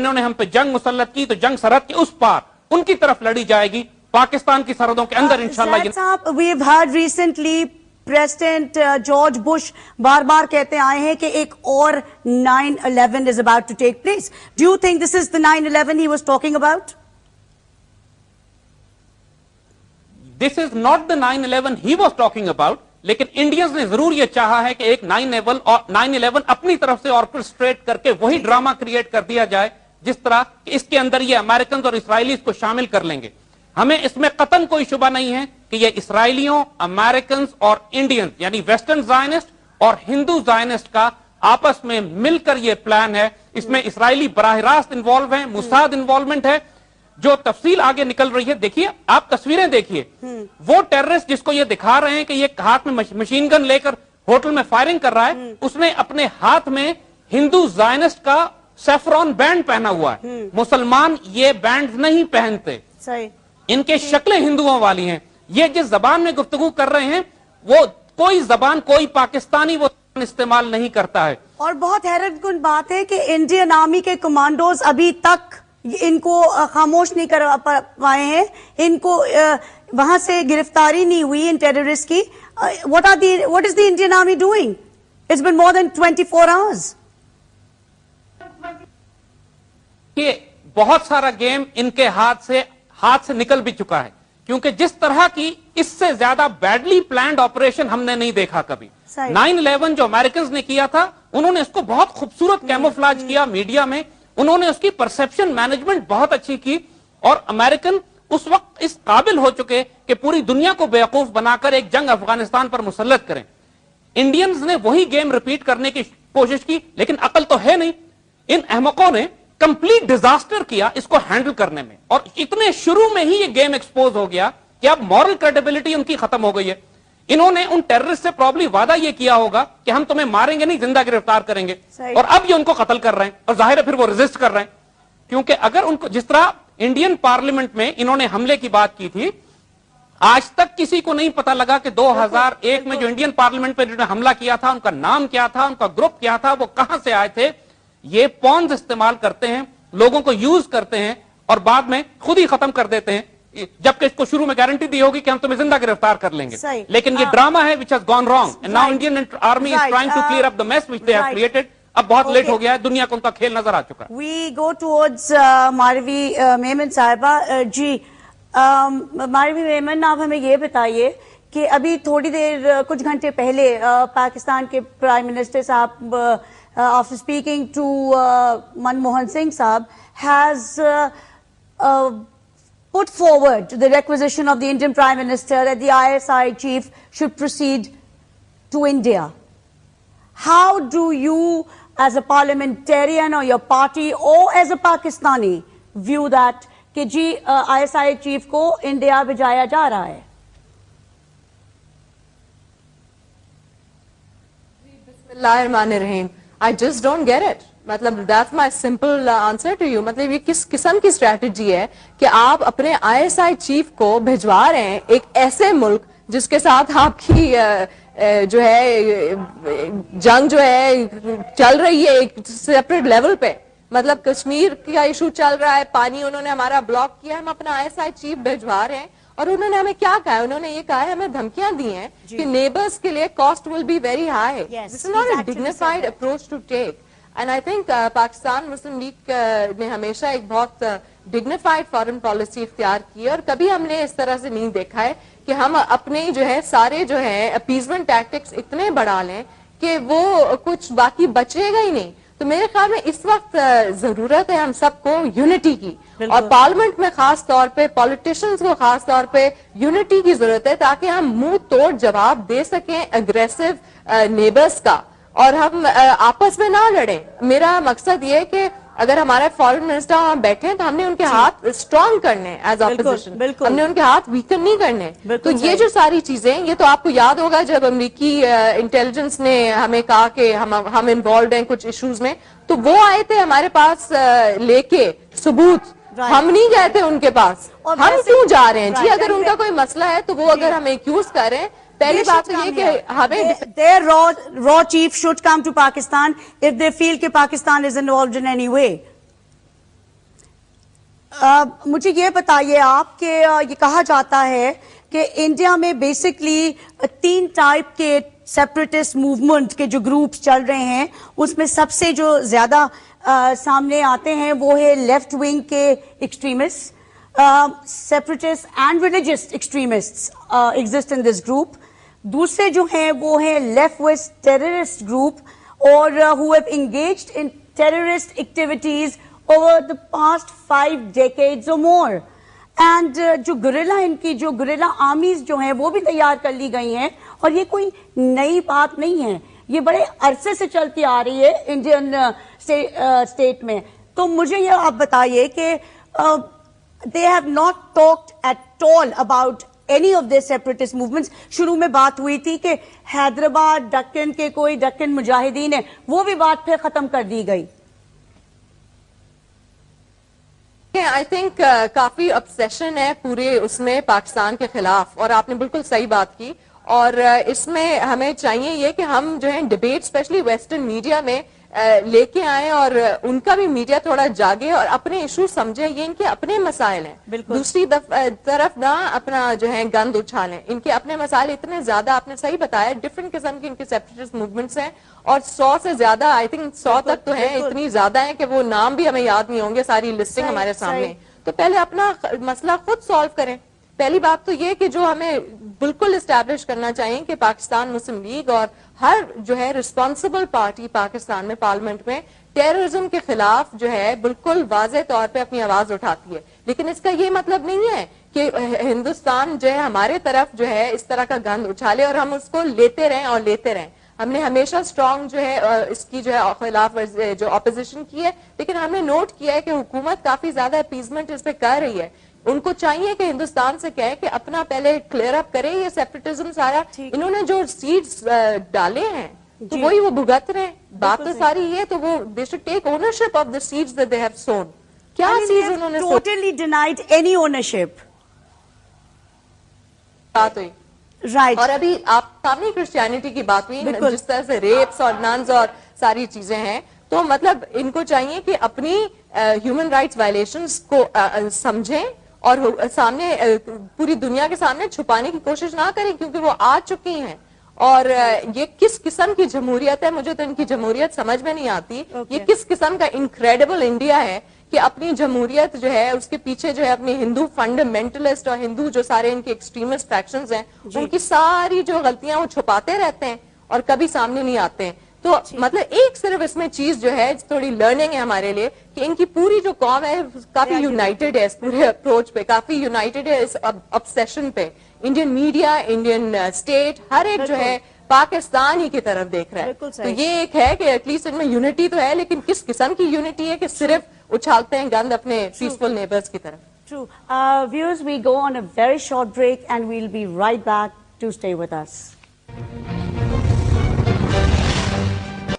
انہوں نے ہم پہ جنگ مسلط کی تو جنگ سرحد کے اس پار ان کی طرف لڑی جائے گی, پاکستان کی سرحدوں کے اندر انشاءاللہ. We've heard recently President George Bush بار بار کہتے آئے ہیں کہ ایک اور 9/11 is about to take place. Do you think this is the 9/11 he was talking about? This is not the 9/11 he was talking about. لیکن انڈینز نے ضرور یہ چاہا ہے کہ ایک 9/11 اپنی طرف سے آرکسٹریٹ کر کے وہی ڈراما کریٹ کر دیا جائے جس طرح کہ اس کے اندر یہ امریکنز اور اسرائیلیز کو شامل کر لیں گے. ہمیں اس میں قطعاً کوئی شبہ نہیں ہے کہ یہ اسرائیلیوں, امریکنز اور انڈینز یعنی ویسٹرن زائنسٹ اور ہندو زائنسٹ کا آپس میں مل کر یہ پلان ہے. اس میں اسرائیلی براہ راست انوالو ہیں, موساد انوالومنٹ ہے. جو تفصیل آگے نکل رہی ہے, دیکھیے آپ تصویریں دیکھیے, وہ ٹیررسٹ جس کو یہ دکھا رہے ہیں کہ یہ ہاتھ میں مشین گن لے کر ہوٹل میں فائرنگ کر رہا ہے, اس نے اپنے ہاتھ میں ہندو زائنسٹ کا سیفرون بینڈ پہنا ہوا ہے. مسلمان یہ بینڈ نہیں پہنتے, ان کے شکلیں ہندوؤں والی ہیں. یہ جس زبان میں گفتگو کر رہے ہیں وہ کوئی زبان کوئی پاکستانی وہ استعمال نہیں کرتا ہے. اور بہت حیرت کن بات ہے کہ انڈین آرمی کے کمانڈوز ابھی تک ان کو خاموش نہیں کر پائے ہیں, ان کو وہاں سے گرفتاری نہیں ہوئی ان ٹیررسٹ کی. What is the Indian Army doing? It's been more than 24 hours. کہ بہت سارا گیم ان کے ہاتھ سے نکل بھی چکا ہے, کیونکہ جس طرح کی اس سے زیادہ بیڈلی پلانڈ آپریشن ہم نے نہیں دیکھا کبھی. 9/11 جو امریکنز نے کیا تھا, انہوں نے اس کو بہت خوبصورت کیموفلاج کیا میڈیا میں, انہوں نے اس کی پرسپشن مینجمنٹ بہت اچھی کی, اور امریکن اس وقت اس قابل ہو چکے کہ پوری دنیا کو بیوقوف بنا کر ایک جنگ افغانستان پر مسلط کریں. انڈینز نے وہی گیم ریپیٹ کرنے کی کوشش کی, لیکن عقل تو ہے نہیں. ان احمقوں نے کمپلیٹ ڈیزاسٹر کیا اس کو ہینڈل کرنے میں, اور اتنے شروع میں ہی یہ گیم ایکسپوز ہو گیا کہ اب مورل کریڈیبلٹی ان کی ختم ہو گئی ہے. انہوں نے ان ٹیررسٹ سے پرابلی وعدہ یہ کیا ہوگا کہ ہم تمہیں ماریں گے نہیں, زندہ گرفتار کریں گے, اور اب یہ ان کو قتل کر رہے ہیں, اور ظاہر ہے پھر وہ ریزسٹ کر رہے ہیں. کیونکہ اگر ان کو جس طرح انڈین پارلیمنٹ میں انہوں نے حملے کی بات کی تھی, آج تک کسی کو نہیں پتا لگا کہ 2001 میں جو انڈین پارلیمنٹ پہ جنہوں نے حملہ کیا تھا ان کا نام کیا تھا, ان کا گروپ کیا تھا, وہ کہاں سے آئے تھے. یہ پونز استعمال کرتے ہیں, لوگوں کو یوز کرتے ہیں, اور بعد میں خود ہی ختم کر دیتے ہیں, جبکہ اس کو شروع میں گارنٹی دی ہوگی کہ ہم تمہیں زندہ گرفتار کر لیں گے. لیکن یہ ڈراما ہے which has gone wrong, and now Indian army is trying to clear up the mess which they have created. اب بہت لیٹ ہو گیا ہے, دنیا کو ان کا کھیل نظر آ چکا. We go towards Marvi Memon صاحبہ. جی ماروی میمن, آپ ہمیں یہ بتائیے کہ ابھی تھوڑی دیر کچھ گھنٹے پہلے پاکستان کے پرائم منسٹر صاحب after speaking to Manmohan Singh Saab has put forward the requisition of the Indian Prime Minister that the ISI chief should proceed to India. How do you as a parliamentarian or your party or as a Pakistani view that کہ جی ISI chief کو India بھیجایا جا رہا ہے؟ بسم اللہ الرحمن الرحیم. I just don't get it. مطلب that's my simple answer to you. مطلب یہ کس قسم کی اسٹریٹجی ہے کہ آپ اپنے ISI چیف کو بھجوا رہے ہیں ایک ایسے ملک جس کے ساتھ آپ کی جو ہے جنگ جو ہے چل رہی ہے ایک سیپریٹ لیول پہ. مطلب کشمیر کا ایشو چل رہا ہے, پانی انہوں نے ہمارا بلاک کیا, ہم اپنا ISI چیف بھجوا رہے ہیں, اور انہوں نے ہمیں کیا کہا ہے, انہوں نے یہ کہا ہے, ہمیں دھمکیاں دی ہیں کہ نیبرز کے لیے cost will be very high. This is not a dignified approach to take. And I think Pakistan Muslim League نے ہمیشہ ایک بہت ڈگنیفائڈ فارن پالیسی اختیار کی ہے, اور کبھی ہم نے اس طرح سے نہیں دیکھا ہے کہ ہم اپنے جو ہے سارے جو ہے اپیزمنٹ ٹیکٹکس اتنے بڑھا لیں کہ وہ کچھ باقی بچے گا ہی نہیں. تو میرے خیال میں اس وقت ضرورت ہے ہم سب کو یونٹی کی, اور پارلیمنٹ میں خاص طور پہ پولیٹیشنز کو خاص طور پہ یونٹی کی ضرورت ہے, تاکہ ہم منہ توڑ جواب دے سکیں اگریسو نیبرز کا, اور ہم آپس میں نہ لڑیں. میرا مقصد یہ ہے کہ اگر ہمارے فارن منسٹر وہاں بیٹھے ہیں تو ہم نے ان کے ہاتھ اسٹرانگ کرنے ایز اپوزیشن, ہم نے ان کے ہاتھ ویکن نہیں کرنے. تو یہ جو ساری چیزیں, یہ تو آپ کو یاد ہوگا جب امریکی انٹیلیجنس نے ہمیں کہا کہ ہم انوالوڈ ہیں کچھ ایشوز میں, تو وہ آئے تھے ہمارے پاس لے کے ثبوت, ہم نہیں گئے تھے ان کے پاس. ہم کیوں جا رہے ہیں جی؟ اگر ان کا کوئی مسئلہ ہے تو وہ اگر ہمیں ایکیوز کر رہے ہیں, پہلی بات تو یہ کہ ہمیں their raw chief should come to Pakistan if they feel کہ Pakistan is involved in any way. مجھے یہ بتائیے آپ کہ یہ کہا جاتا ہے کہ انڈیا میں بیسکلی 3 ٹائپ کے سیپریٹسٹ موومنٹ کے جو گروپس چل رہے ہیں اس میں سب سے جو زیادہ سامنے آتے ہیں وہ ہے لیفٹ ونگ کے extremist. separatists and religious extremists exist in this group. دوسرے جو ہیں وہ ہیں left wing terrorist group or who have engaged in terrorist activities over the past 5 decades or more. And جو گریلا ان کی جو گریلا آرمیز جو ہیں وہ بھی تیار کر لی گئی ہیں اور یہ کوئی نئی بات نہیں ہے, یہ بڑے عرصے سے چلتی آ رہی ہے انڈین اسٹیٹ میں. تو مجھے یہ آپ بتائیے کہ they have not talked at all about any of their separatist movements. شروع میں بات ہوئی تھی کہ حیدرآباد ڈکن کے کوئی ڈکن مجاہدین ہیں, وہ بھی بات پھر ختم کر دی گئی. آئی تھنک کافی obsession ہے پورے اس میں پاکستان کے خلاف, اور آپ نے بالکل صحیح بات کی. اور اس میں ہمیں چاہیے یہ کہ ہم جو ہے ڈبیٹ اسپیشلی ویسٹرن میڈیا میں لے کے آئیں اور ان کا بھی میڈیا تھوڑا جاگے اور اپنے ایشو سمجھے. یہ ان کے اپنے مسائل ہیں, دوسری طرف نہ اپنا جو ہے گند اچھالیں. ان کے اپنے مسائل اتنے زیادہ, آپ نے صحیح بتایا, ڈفرنٹ قسم کے ان کے سیپریٹسٹ موومنٹس ہیں اور 100 سے زیادہ, آئی تھنک 100 تک تو ہیں, اتنی زیادہ ہیں کہ وہ نام بھی ہمیں یاد نہیں ہوں گے, ساری لسٹنگ ہمارے سامنے. تو پہلے اپنا مسئلہ خود سالو کریں. پہلی بات تو یہ کہ جو ہمیں بالکل اسٹیبلش کرنا چاہیے کہ پاکستان مسلم لیگ اور ہر جو ہے رسپانسبل پارٹی پاکستان میں پارلیمنٹ میں ٹیررزم کے خلاف جو ہے بالکل واضح طور پہ اپنی آواز اٹھاتی ہے. لیکن اس کا یہ مطلب نہیں ہے کہ ہندوستان جو ہے ہمارے طرف جو ہے اس طرح کا گند اچھالے اور ہم اس کو لیتے رہیں اور لیتے رہیں. ہم نے ہمیشہ اسٹرانگ جو ہے اس کی جو ہے خلاف جو اپوزیشن کی ہے, لیکن ہم نے نوٹ کیا ہے کہ حکومت کافی زیادہ اپیزمنٹ اس پہ کر رہی ہے. ان کو چاہیے کہ ہندوستان سے کہے کہ اپنا پہلے کلیئر اپ کرے یہ سیپریٹزم سارا. انہوں نے جو سیڈز ڈالے ہیں تو وہی وہ بھگت رہے ہیں. بات تو ساری یہ, تو وہ they should take ownership of the seeds that they have sown. کیا seeds انہوں نے totally denied any ownership. بات ہوئی Right. اور ابھی آپ سامنے کرسچینٹی کی بات ہوئی, جس طرح سے ریپس اور ننز اور ساری چیزیں ہیں, تو مطلب ان کو چاہیے کہ اپنی ہیومن رائٹس وائلیشنز کو سمجھیں اور سامنے پوری دنیا کے سامنے چھپانے کی کوشش نہ کریں, کیونکہ وہ آ چکی ہیں. اور یہ کس قسم کی جمہوریت ہے, مجھے تو ان کی جمہوریت سمجھ میں نہیں آتی. یہ کس قسم کا انکریڈبل انڈیا ہے کہ اپنی جمہوریت جو ہے اس کے پیچھے جو ہے اپنی ہندو فنڈامنٹلسٹ اور ہندو جو سارے ان کے ایکسٹریمسٹ فیکشنز ہیں ان کی ساری جو غلطیاں وہ چھپاتے رہتے ہیں اور کبھی سامنے نہیں آتے ہیں. تو مطلب ایک صرف اس میں چیز جو ہے تھوڑی لرننگ ہے ہمارے لیے کہ ان کی پوری جو قوم ہے کافی یونائٹڈ ہے اس پورے اپروچ پہ, کافی یونائٹڈ ہے اس obsession پہ. انڈین میڈیا, انڈین اسٹیٹ, ہر ایک جو ہے پاکستان ہی کی طرف دیکھ رہا ہے. تو یہ ایک ہے کہ ایٹ لیسٹ ان میں یونٹی تو ہے, لیکن کس قسم کی یونٹی ہے کہ صرف اچھالتے ہیں گند اپنے پیسفل نیبرز کی طرف. True. Viewers, we go on a very short break and we'll be right back to stay with us.